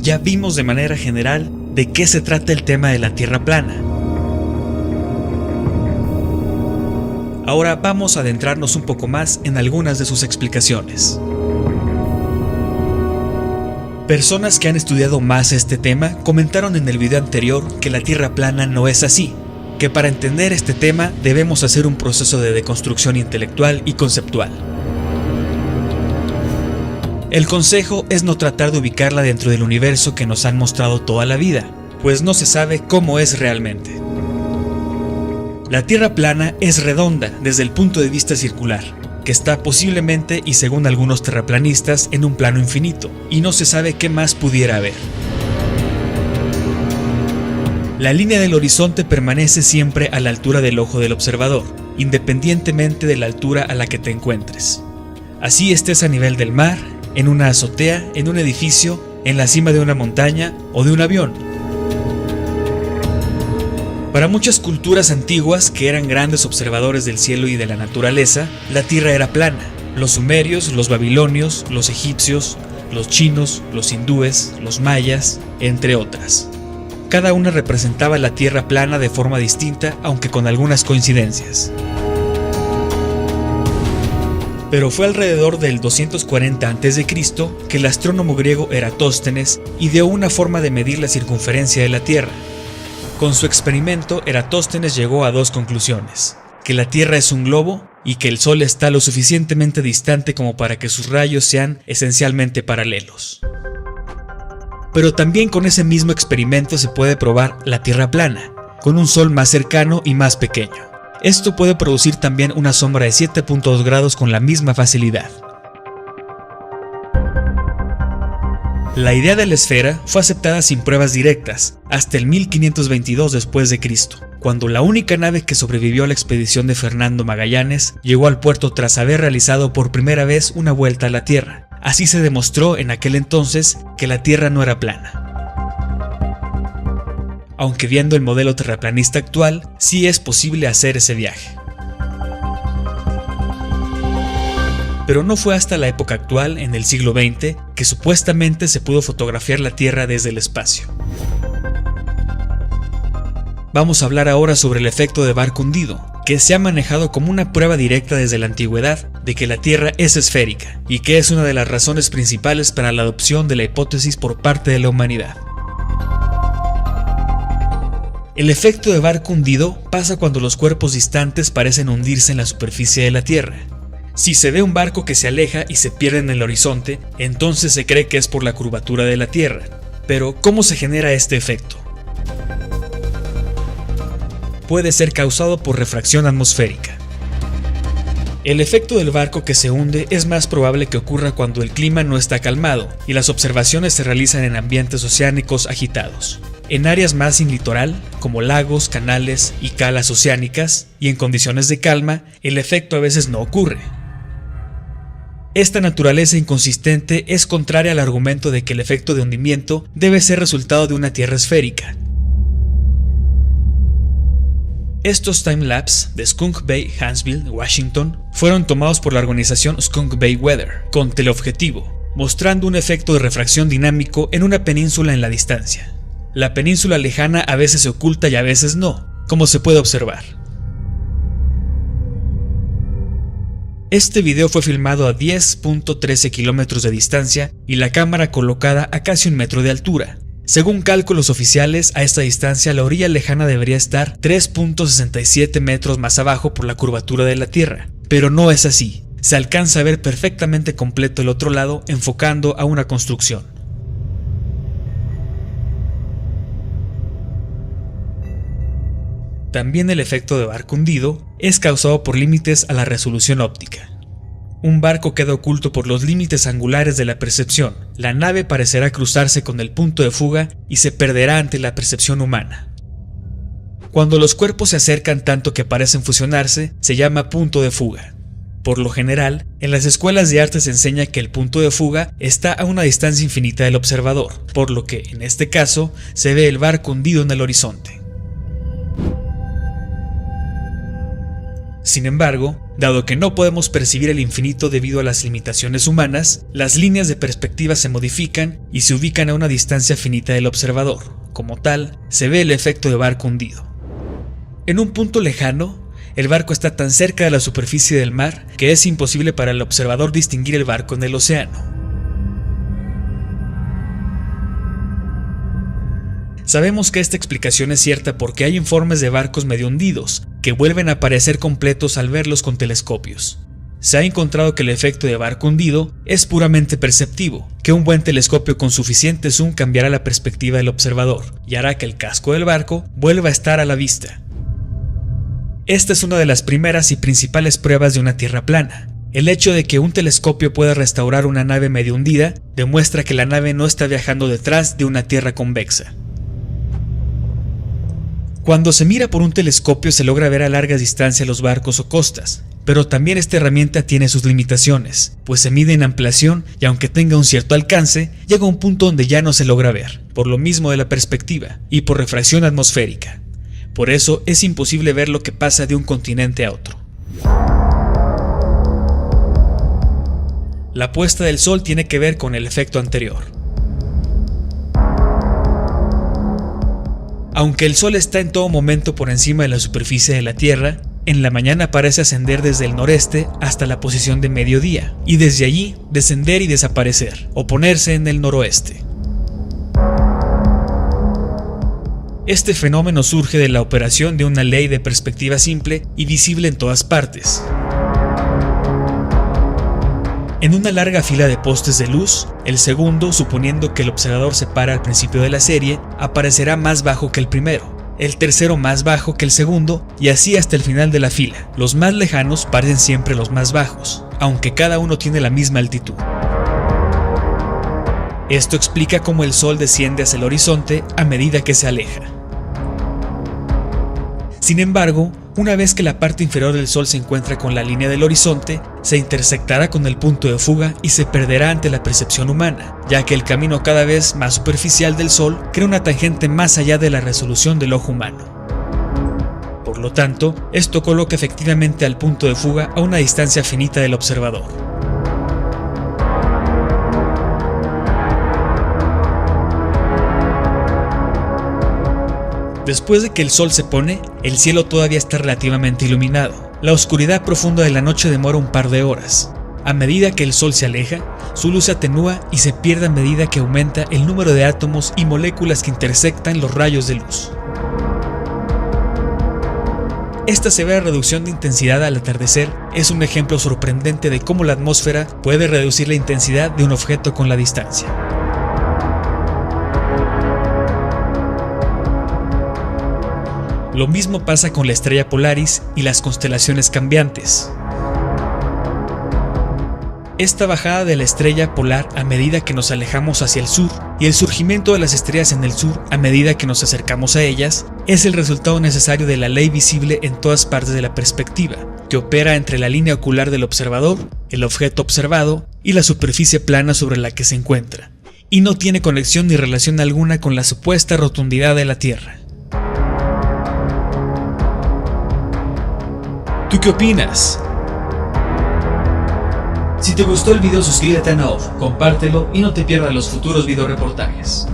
ya vimos de manera general de qué se trata el tema de la Tierra plana. Ahora vamos a adentrarnos un poco más en algunas de sus explicaciones. Personas que han estudiado más este tema comentaron en el video anterior que la Tierra plana no es así, que para entender este tema debemos hacer un proceso de deconstrucción intelectual y conceptual. El consejo es no tratar de ubicarla dentro del universo que nos han mostrado toda la vida, pues no se sabe cómo es realmente. La Tierra plana es redonda desde el punto de vista circular, que está posiblemente y según algunos terraplanistas en un plano infinito, y no se sabe qué más pudiera haber. La línea del horizonte permanece siempre a la altura del ojo del observador, independientemente de la altura a la que te encuentres. Así estés a nivel del mar, en una azotea, en un edificio, en la cima de una montaña o de un avión. Para muchas culturas antiguas que eran grandes observadores del cielo y de la naturaleza, la Tierra era plana. Los sumerios, los babilonios, los egipcios, los chinos, los hindúes, los mayas, entre otras. Cada una representaba la Tierra plana de forma distinta, aunque con algunas coincidencias. Pero fue alrededor del 240 a.C. que el astrónomo griego Eratóstenes ideó una forma de medir la circunferencia de la Tierra. Con su experimento, Eratóstenes llegó a dos conclusiones: que la Tierra es un globo y que el Sol está lo suficientemente distante como para que sus rayos sean esencialmente paralelos. Pero también con ese mismo experimento se puede probar la Tierra plana, con un Sol más cercano y más pequeño. Esto puede producir también una sombra de 7.2 grados con la misma facilidad. La idea de la esfera fue aceptada sin pruebas directas hasta el 1522 después de Cristo, cuando la única nave que sobrevivió a la expedición de Fernando Magallanes llegó al puerto tras haber realizado por primera vez una vuelta a la Tierra. Así se demostró en aquel entonces que la Tierra no era plana. Aunque viendo el modelo terraplanista actual, sí es posible hacer ese viaje. Pero no fue hasta la época actual, en el siglo XX, que supuestamente se pudo fotografiar la Tierra desde el espacio. Vamos a hablar ahora sobre el efecto de barco hundido, que se ha manejado como una prueba directa desde la antigüedad de que la Tierra es esférica, y que es una de las razones principales para la adopción de la hipótesis por parte de la humanidad. El efecto de barco hundido pasa cuando los cuerpos distantes parecen hundirse en la superficie de la Tierra. Si se ve un barco que se aleja y se pierde en el horizonte, entonces se cree que es por la curvatura de la Tierra. Pero, ¿cómo se genera este efecto? Puede ser causado por refracción atmosférica. El efecto del barco que se hunde es más probable que ocurra cuando el clima no está calmado y las observaciones se realizan en ambientes oceánicos agitados. En áreas más sin litoral, como lagos, canales y calas oceánicas, y en condiciones de calma, el efecto a veces no ocurre. Esta naturaleza inconsistente es contraria al argumento de que el efecto de hundimiento debe ser resultado de una Tierra esférica. Estos timelapse de Skunk Bay, Huntsville, Washington, fueron tomados por la organización Skunk Bay Weather, con teleobjetivo, mostrando un efecto de refracción dinámico en una península en la distancia. La península lejana a veces se oculta y a veces no, como se puede observar. Este video fue filmado a 10.13 kilómetros de distancia y la cámara colocada a casi 1 metro de altura. Según cálculos oficiales, a esta distancia la orilla lejana debería estar 3.67 metros más abajo por la curvatura de la Tierra, pero no es así. Se alcanza a ver perfectamente completo el otro lado enfocando a una construcción. También el efecto de barco hundido es causado por límites a la resolución óptica. Un barco queda oculto por los límites angulares de la percepción. La nave parecerá cruzarse con el punto de fuga y se perderá ante la percepción humana. Cuando los cuerpos se acercan tanto que parecen fusionarse, se llama punto de fuga. Por lo general, en las escuelas de arte se enseña que el punto de fuga está a una distancia infinita del observador, por lo que, en este caso, se ve el barco hundido en el horizonte. Sin embargo, dado que no podemos percibir el infinito debido a las limitaciones humanas, las líneas de perspectiva se modifican y se ubican a una distancia finita del observador. Como tal, se ve el efecto de barco hundido. En un punto lejano, el barco está tan cerca de la superficie del mar que es imposible para el observador distinguir el barco en el océano. Sabemos que esta explicación es cierta porque hay informes de barcos medio hundidos que vuelven a aparecer completos al verlos con telescopios. Se ha encontrado que el efecto de barco hundido es puramente perceptivo, que un buen telescopio con suficiente zoom cambiará la perspectiva del observador y hará que el casco del barco vuelva a estar a la vista. Esta es una de las primeras y principales pruebas de una tierra plana. El hecho de que un telescopio pueda restaurar una nave medio hundida demuestra que la nave no está viajando detrás de una tierra convexa. Cuando se mira por un telescopio se logra ver a largas distancias los barcos o costas, pero también esta herramienta tiene sus limitaciones, pues se mide en ampliación y aunque tenga un cierto alcance, llega a un punto donde ya no se logra ver, por lo mismo de la perspectiva y por refracción atmosférica. Por eso es imposible ver lo que pasa de un continente a otro. La puesta del sol tiene que ver con el efecto anterior. Aunque el sol está en todo momento por encima de la superficie de la Tierra, en la mañana parece ascender desde el noreste hasta la posición de mediodía, y desde allí descender y desaparecer, o ponerse en el noroeste. Este fenómeno surge de la operación de una ley de perspectiva simple y visible en todas partes. En una larga fila de postes de luz, el segundo, suponiendo que el observador se para al principio de la serie, aparecerá más bajo que el primero, el tercero más bajo que el segundo, y así hasta el final de la fila. Los más lejanos parecen siempre los más bajos, aunque cada uno tiene la misma altitud. Esto explica cómo el sol desciende hacia el horizonte a medida que se aleja. Sin embargo, una vez que la parte inferior del sol se encuentra con la línea del horizonte, se intersectará con el punto de fuga y se perderá ante la percepción humana, ya que el camino cada vez más superficial del sol crea una tangente más allá de la resolución del ojo humano. Por lo tanto, esto coloca efectivamente al punto de fuga a una distancia finita del observador. Después de que el sol se pone, el cielo todavía está relativamente iluminado. La oscuridad profunda de la noche demora un par de horas. A medida que el sol se aleja, su luz se atenúa y se pierde a medida que aumenta el número de átomos y moléculas que intersectan los rayos de luz. Esta severa reducción de intensidad al atardecer es un ejemplo sorprendente de cómo la atmósfera puede reducir la intensidad de un objeto con la distancia. Lo mismo pasa con la estrella Polaris y las constelaciones cambiantes. Esta bajada de la estrella polar a medida que nos alejamos hacia el sur y el surgimiento de las estrellas en el sur a medida que nos acercamos a ellas es el resultado necesario de la ley visible en todas partes de la perspectiva, que opera entre la línea ocular del observador, el objeto observado y la superficie plana sobre la que se encuentra, y no tiene conexión ni relación alguna con la supuesta rotundidad de la Tierra. ¿Tú qué opinas? Si te gustó el video, suscríbete a Naof, compártelo y no te pierdas los futuros videoreportajes.